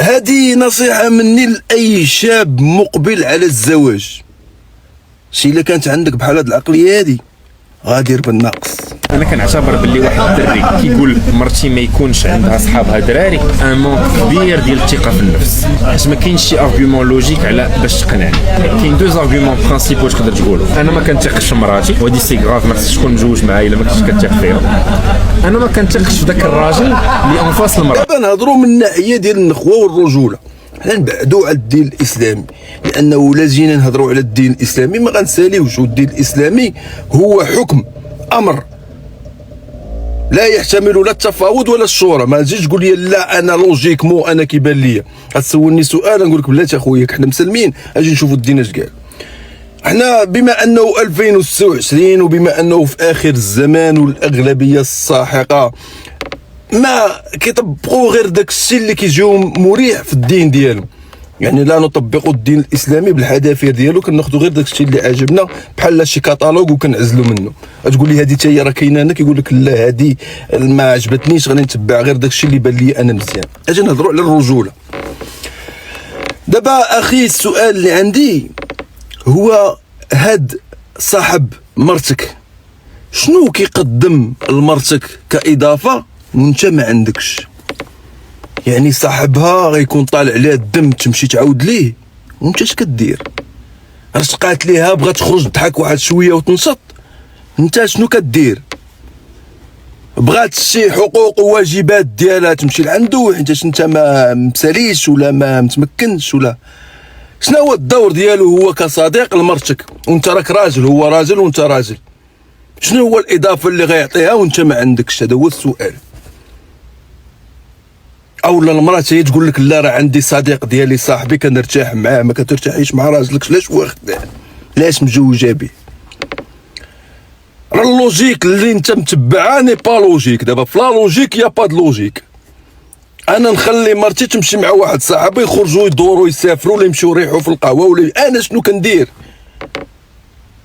هذه نصيحة مني لأي شاب مقبل على الزواج. شي الا كانت عندك بحال هاد العقلية هادي غادير بالناقص. انا كنعتبر باللي واحد الدري كيقول مرتي ما يكونش عندها صحابها دراري ان مونك كبير ديال الثقه في النفس، حيت ما كاينش شي ارغيومون لوجيك على باش تقنعني. كاين دوز ارغيومون برينسيبو تقدر تقولوا. انا ما كنثقش في مراتي وهادي سي غراف، ما خصكش تكون مجوج معايا الا ما كنتش كتثق فيها. انا ما كنثقش في ذاك الراجل اللي انفاس المراه. دابا نهضروا من الناحية ديال النخوة والرجولة، حنا نبعدوا على الدين الاسلامي، لانه لا جينا نهضروا على الدين الاسلامي ما غنساليوش. الدين الاسلامي هو حكم امر لا يحتمل لا التفاوض ولا الشورى. ما تجيش تقول لي لا انا لوجيك مو انا كيبان ليا. غتسولني سؤال نقول لك بلاتي اخويا حنا مسلمين، اجي نشوفوا الدين اش قال. حنا بما انه 2026 وبما انه في اخر الزمان والاغلبيه الساحقه ما كيطبقوا غير داك الشيء اللي كيجيهم مريح في الدين ديالهم، يعني لا نطبق الدين الاسلامي بالحذافير ديالو، كناخذوا غير داك الشيء اللي عجبنا بحال شي كاتالوج وكنعزلوا منه. تقول لي هذه حتى هي راه كاينه هنا، كيقول لك لا هذه ما عجبتنيش غادي نتبع غير داك الشيء اللي بان لي انا مزيان. اجي نهضروا على الرجوله. دابا اخي السؤال اللي عندي هو هاد صاحب مرتك شنو كيقدم لمرتك كاضافه وانت ما عندكش؟ يعني صاحبها غيكون طالع عليها الدم تمشي تعاود ليه وانت اش كدير؟ رشقات ليها بغات تخرج تضحك واحد شويه وتنشط، انت شنو كدير؟ بغات شي حقوق وواجبات ديالها تمشي لعندو حيت انت ما مساليش ولا ما متمكنش ولا شنو هو الدور ديالو هو كصديق لمرتك وانت راك راجل، هو راجل وانت راجل؟ شنو هو الاضافه اللي غيعطيها وانت ما عندكش؟ هذا هو السؤال. او لا المراه هي تقول لك لا راه عندي صديق ديالي صاحبي كنرتاح معاه، ما كترتاحيش مع راجلك علاش واخد علاش مجوجه به؟ راه اللوجيك اللي انت متبعها ني با لوجيك. دابا فلا لوجيك يا با د لوجيك. انا نخلي مرتي تمشي مع واحد صاحبي يخرجوا يدوروا يسافروا ولا يمشيو يريحوا في القهوه ولا انا شنو كندير؟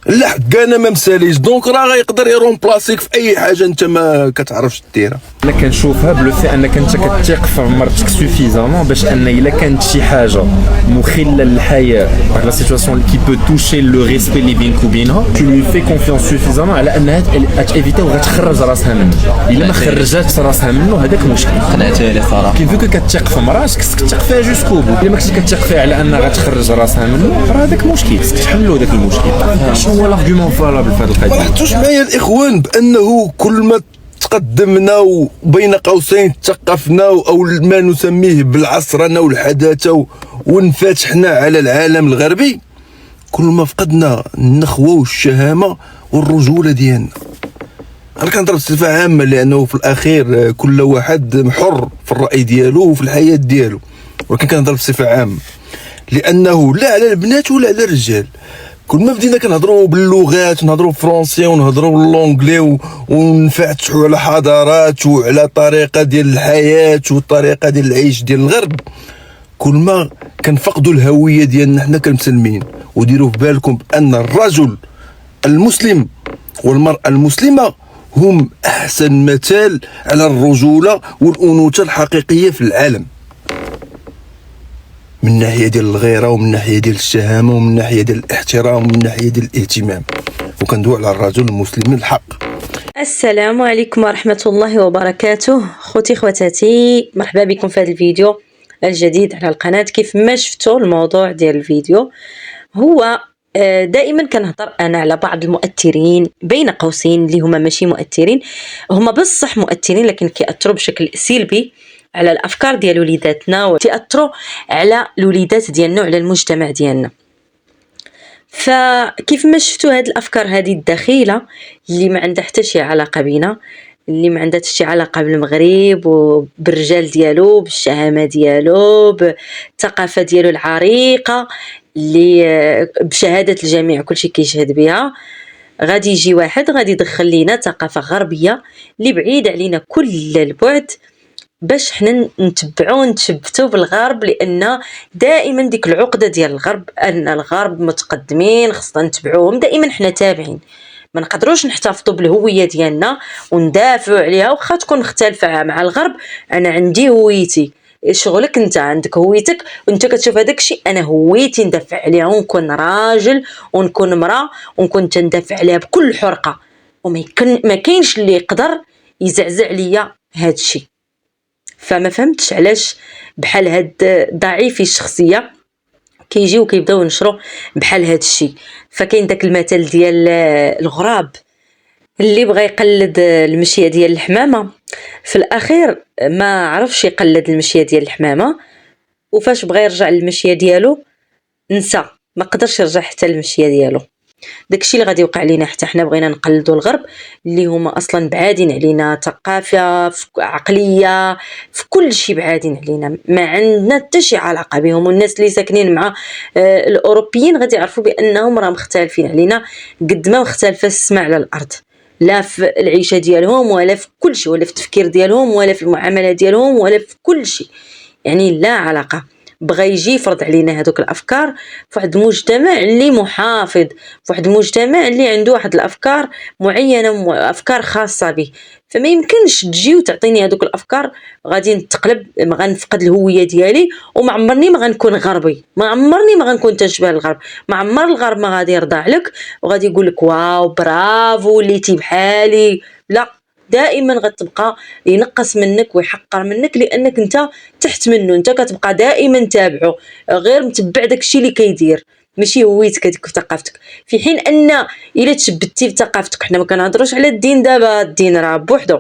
لا حق انا ما مساليش، دونك راه غيقدر يرومبلاسيك في اي حاجه انت ما كتعرفش ديرها. انا كنشوفها بلو في انك انت كتثق في مرتك سوفيزامون باش ان الا كانت شي حاجه مخله للحياه لا سيتواسيون كي بو توشي لو ريسبي اللي بينك وبينها تو لو في كونفيونس سوفيزامون على انها تيفيتا وغتخرج راسها منه. الا ما خرجاتش راسها منه هذاك مشكل. قنعتها لي صراحه كيف كتثق في مراتك خصك تثق فيها جوسكو بو. الا ما كنتش كتثق فيها على انها غتخرج راسها منه راه هذاك مشكل، خصك تحلوا ذاك المشكل. هو الارغيومون فالابل في هذه القضيه. ما لاحظتوش معايا الاخوان بانه كل ما تقدمنا وبين قوسين تثقفنا او ما نسميه بالعصرنه والحداثه وانفتحنا على العالم الغربي، كل ما فقدنا النخوه والشهامه والرجوله ديالنا. انا كنضرب بصفه عامه لانه في الاخير كل واحد حر في الراي ديالو وفي الحياه ديالو، ولكن كنضرب بصفه عامه لانه لا على البنات ولا على الرجال. كل ما بدينا كنهضروا باللغات ونهضروا فرونسي ونهضروا باللونجلي ونفتحوا على حضارات وعلى طريقه ديال الحياه والطريقه ديال العيش ديال الغرب، كل ما كنفقدوا الهويه ديالنا حنا كمسلمين. وديروا في بالكم بان الرجل المسلم والمراه المسلمه هم احسن مثال على الرجوله والانوثه الحقيقيه في العالم، من ناحيه ديال الغيره ومن ناحيه ديال الشهامه ومن ناحيه ديال الاحترام ومن ناحيه ديال الاهتمام، وكندوي على الرجل المسلم الحق. السلام عليكم ورحمه الله وبركاته. خوتي خواتاتي، مرحبا بكم في هذا الفيديو الجديد على القناه. كيف ما شفتوا الموضوع ديال الفيديو هو دائما كنهضر انا على بعض المؤثرين بين قوسين اللي هما ماشي مؤثرين، هما بصح مؤثرين لكن كيأثروا بشكل سلبي على الافكار ديال وليداتنا وتأثروا على الوليدات ديالنا وعلى المجتمع ديالنا. فكيف ما شفتوا هاد الافكار هذه الدخيله اللي ما عندها حتى شي علاقه بينا، اللي ما عندها حتى شي علاقه بالمغرب وبالرجال ديالو بالشهامه ديالو بالثقافه ديالو العريقه اللي بشهاده الجميع كلشي كيشهد بها، غادي يجي واحد غادي يدخل لينا ثقافه غربيه اللي بعيد علينا كل البعد باش حنا نتبعو ونتشبتو بالغرب، لان دائما ديك العقده ديال الغرب ان الغرب متقدمين خصنا نتبعوهم، دائما حنا تابعين، ما نقدروش نحتفظوا بالهويه ديالنا وندافعوا عليها واخا تكون مختلفه مع الغرب. انا عندي هويتي شغلك انت، عندك هويتك وانت كتشوف هذاك الشيء انا هويتي ندافع عليها، ونكون راجل ونكون مرأة ونكون تندافع عليها بكل حرقة، وما كاينش اللي يقدر يزعزع ليا هذا الشيء. فما فهمتش علاش بحال هاد ضعيفي الشخصيه كيجيو كيبداو ينشروا بحال هاد الشيء. فكاين داك المثل ديال الغراب اللي بغى يقلد المشيه ديال الحمامه، في الاخير ما عرفش يقلد المشيه ديال الحمامه، وفاش بغى يرجع للمشيه ديالو نسى، ما قدرش يرجع حتى للمشيه ديالو. داكشي اللي غادي يوقع لينا حتى حنا بغينا نقلدوا الغرب اللي هما اصلا بعادين علينا، ثقافه، عقليه، في كل شيء بعادين علينا، ما عندنا حتى شي علاقه بهم. والناس اللي ساكنين مع الاوروبيين غادي يعرفوا بانهم راه مختلفين علينا قد ما مختلفه السماء على الارض، لا في العيشه ديالهم ولا في كل شيء، ولا في التفكير ديالهم ولا في المعامله ديالهم ولا في كل شيء، يعني لا علاقه. بغى يجي يفرض علينا هذوك الافكار في واحد المجتمع اللي محافظ، في واحد المجتمع اللي عنده واحد الافكار معينه، افكار خاصه به. فما يمكنش تجي وتعطيني هذوك الافكار، غادي نتقلب، غنفقد الهويه ديالي، وما عمرني ما غنكون غربي، ما عمرني ما غنكون تشبه الغرب، ما عمر الغرب ما غادي يرضى لك وغادي يقول لك واو برافو وليتي بحالي. لا، دائما غتبقى ينقص منك ويحقر منك، لانك انت تحت منه، انت كتبقى دائما تابعه، غير متبع داكشي اللي كيدير، ماشي هويتك هذيك وثقافتك. في حين ان الا تشبتي بثقافتك، حنا ما كنهضروش على الدين دابا، الدين راه بوحدو،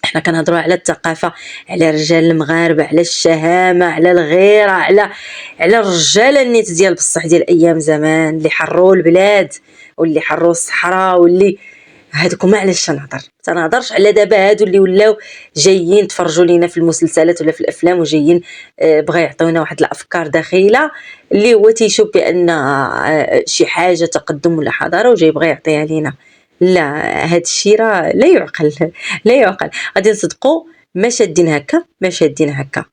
احنا كنهضروا على الثقافه، على رجال المغاربه، على الشهامه، على الغيره، على الرجاله النيت ديال بصح ديال ايام زمان اللي حروا البلاد واللي حروا الصحراء، واللي هادوك ما علاش تنهضرش على دابا هادو اللي ولاو جايين تفرجوا لينا في المسلسلات ولا في الافلام، وجايين بغا يعطيونا واحد الافكار داخله اللي هو تيشوف بان شي حاجه تقدم ولا حضاره وجاي بغا يعطيها لينا. لا، هاد الشيء راه لا يعقل لا يعقل. غادي نصدقوا ما شادين هكا، ما شادين هكا،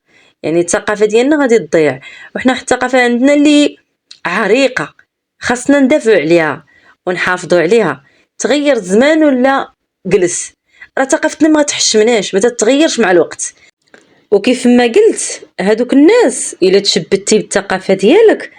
يعني الثقافه ديالنا غادي تضيع، وحنا حتى الثقافه عندنا اللي عريقه خاصنا ندافعوا عليها ونحافظوا عليها. تغير الزمان ولا جلس، راه ثقافتنا ما تحشمناش، ما تتغيرش مع الوقت. وكيف ما قلت هادوك الناس الا تشبتي بالثقافه ديالك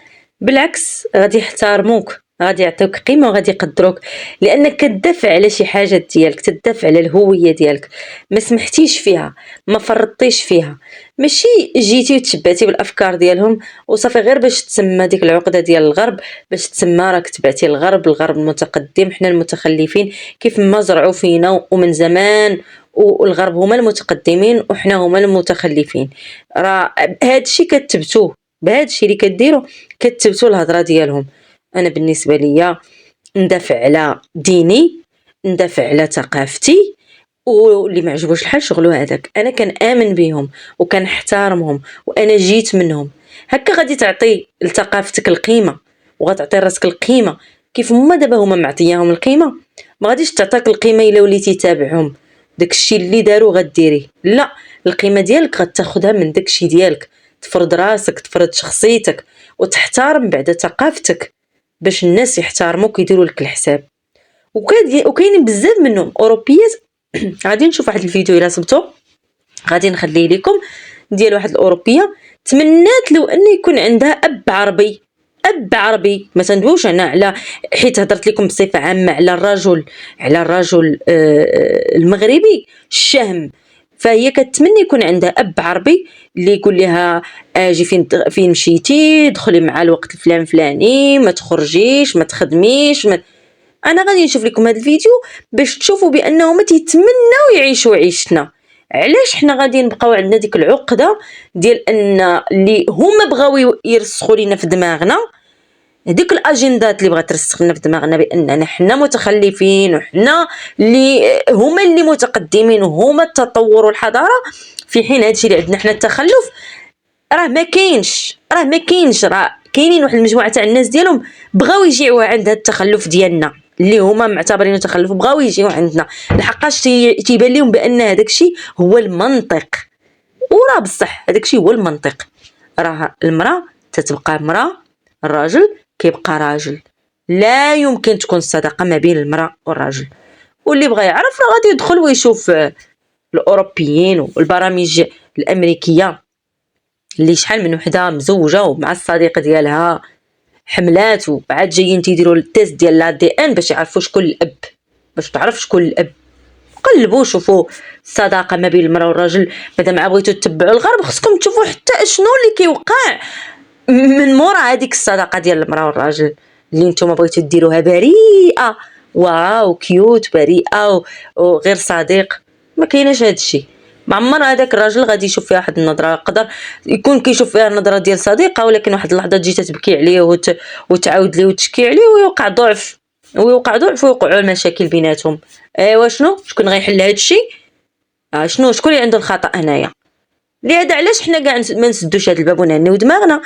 بالعكس غادي يحترموك، غادي يعطيوك قيمه وغادي يقدروك، لانك كتدافع على شي حاجه ديالك، تدافع على الهويه ديالك، ما سمحتيش فيها، ما فرطتيش فيها، ماشي جيتي وتشبعتي بالافكار ديالهم وصافي غير باش تسمى ديك العقده ديال الغرب، باش تسمى راك تبعتي الغرب المتقدم، حنا المتخلفين كيف ما زرعوا فينا ومن زمان، والغرب هما المتقدمين وحنا هما المتخلفين. راه هادشي كتبتوه، بهادشي اللي كديروا كتبتوا الهضره ديالهم. انا بالنسبه ليا ندافع على ديني، ندافع على ثقافتي، واللي ما عجبوش الحال شغلو هذاك. انا كنآمن بهم وكنحترمهم وانا جيت منهم. هكا غادي تعطي لثقافتك القيمه وغتعطي راسك القيمه كيف هما دابا هما معطياهم القيمه، ما غاديش تعطيك القيمه الا وليتي تابعهم، داكشي اللي داروا غديري. لا، القيمه ديالك غتاخدها من داكشي ديالك، تفرض راسك، تفرض شخصيتك، وتحترم بعد ثقافتك باش الناس يحترموك ويديروا لك الحساب. وكاينين بزاف منهم اوروبيات. غادي نشوف واحد الفيديو الا صبتو، غادي نخليه لكم، ديال واحد الاوروبيه تمنات لو ان يكون عندها اب عربي. اب عربي، ما تندويوش هنا على، حيت هضرت لكم بصفه عامه على الرجل، على الرجل المغربي الشهم، فهي كتمنى يكون عندها اب عربي اللي يقول لها اجي فين مشيتي، دخلي مع الوقت الفلان فلاني، ما تخرجيش، ما تخدميش، انا غادي نشوف لكم هذا الفيديو باش تشوفوا بانهم تيتمناو يعيشوا عيشتنا. علاش حنا غادي نبقاو عندنا ديك العقده ديال ان اللي هما بغاو يرسخوا لينا في دماغنا، هذيك الاجندات اللي بغات ترسخ لنا في دماغنا باننا حنا متخلفين وحنا اللي هما اللي متقدمين وهما التطور والحضاره، في حين هادشي اللي عندنا حنا التخلف راه ما كاينش، راه كاينين واحد المجموعه تاع الناس ديالهم بغاو يجيو عند هاد التخلف ديالنا اللي هما معتبرينه تخلف، بغاو يجيو عندنا لحقاش تيبان لهم بان هذاك الشيء هو المنطق. وراه بصح هذاك الشيء هو المنطق، راه المراه تتبقى مراه، الراجل كيبقى راجل، لا يمكن تكون الصداقه ما بين المراه والراجل. واللي بغى يعرف راه غادي يدخل ويشوف الاوروبيين والبرامج الامريكيه اللي شحال من وحده مزوجه ومع الصديق ديالها حملات وبعد جايين تيديروا التيست ديال لا دي ان باش يعرفوا شكون الاب، باش تعرف شكون الاب. قلبوا شوفوا الصداقه ما بين المراه والراجل. مادام بغيتوا تتبعوا الغرب خصكم تشوفوا حتى شنو اللي كيوقع من مورا هذيك الصداقه ديال المراه والراجل اللي نتوما بغيتوا ديروها بريئه، واو كيوت بريئه وغير صديق. ما كايناش هذا الشيء. مع عمر هذاك الراجل غادي يشوف فيها واحد النظره، يقدر يكون كيشوف فيها النظره ديال صديقه، ولكن واحد اللحظه تجي تتبكي عليه وتعاود ليه وتشكي عليه ويوقع ضعف ويوقعوا المشاكل بيناتهم. ايوا شكون غيحل هذا الشيء؟ شكون اللي عنده الخطا هنايا؟ لهذا علاش حنا كاع ما نسدوش هذا الباب ونهنيو دماغنا.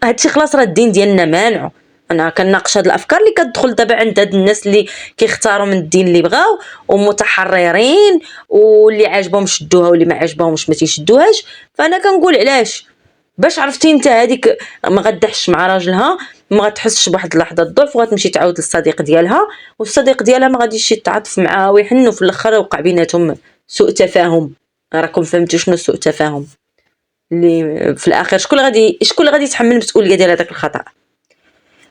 هادشي خلاص راه الدين ديالنا مانعو. انا كنناقش هاد الافكار اللي كتدخل دابا عند هاد الناس اللي كيختاروا من الدين اللي بغاو ومتحررين واللي عاجبهم شدوها واللي ما عاجبهمش ما تيشدوهاش. فانا كنقول علاش؟ باش عرفتي انت هذيك ما غدحش مع راجلها، ما غتحسش بواحد اللحظه ضعف وغتمشي تعاود للصديق ديالها، والصديق ديالها ما غاديش يتعاطف معاها ويحنوا في الاخر وقع بيناتهم سوء تفاهم. راكم فهمتوا شنو سوء تفاهم اللي في الاخر شكون اللي غادي يتحمل المسؤوليه ديال هذاك الخطا.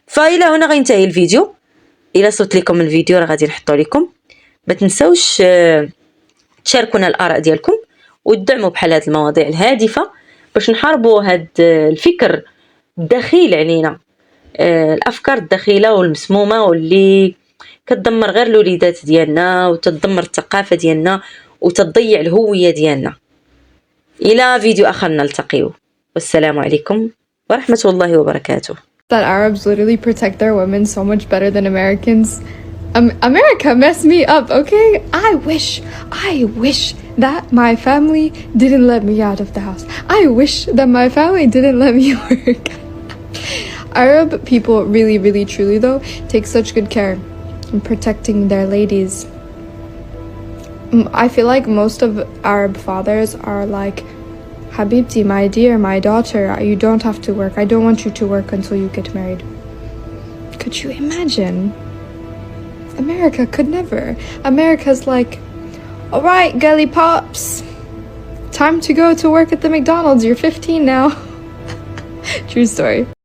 فإلى هنا غينتهي الفيديو. الى صوت لكم الفيديو راه غادي نحطو لكم. ما تنسوش تشاركونا الاراء ديالكم وتدعموا بحال هاد المواضيع الهادفه باش نحاربوا هاد الفكر الدخيل علينا، الافكار الدخيله والمسمومه واللي كتدمر غير الوليدات ديالنا وتدمر الثقافه ديالنا وتضيع الهويه ديالنا. الى فيديو اخر نلتقيو، والسلام عليكم ورحمه الله وبركاته. That Arabs literally protect their women so much better than Americans. America messed me up, okay? I wish that my family didn't let me out of the house. I wish that my family didn't let me work. Arab people really, really, truly though, take such good care in protecting their ladies. I feel like most of Arab fathers are like, Habibti, my dear, my daughter, you don't have to work. I don't want you to work until you get married. Could you imagine? America could never. America's like, all right, girly pops, time to go to work at the McDonald's. You're 15 now. True story.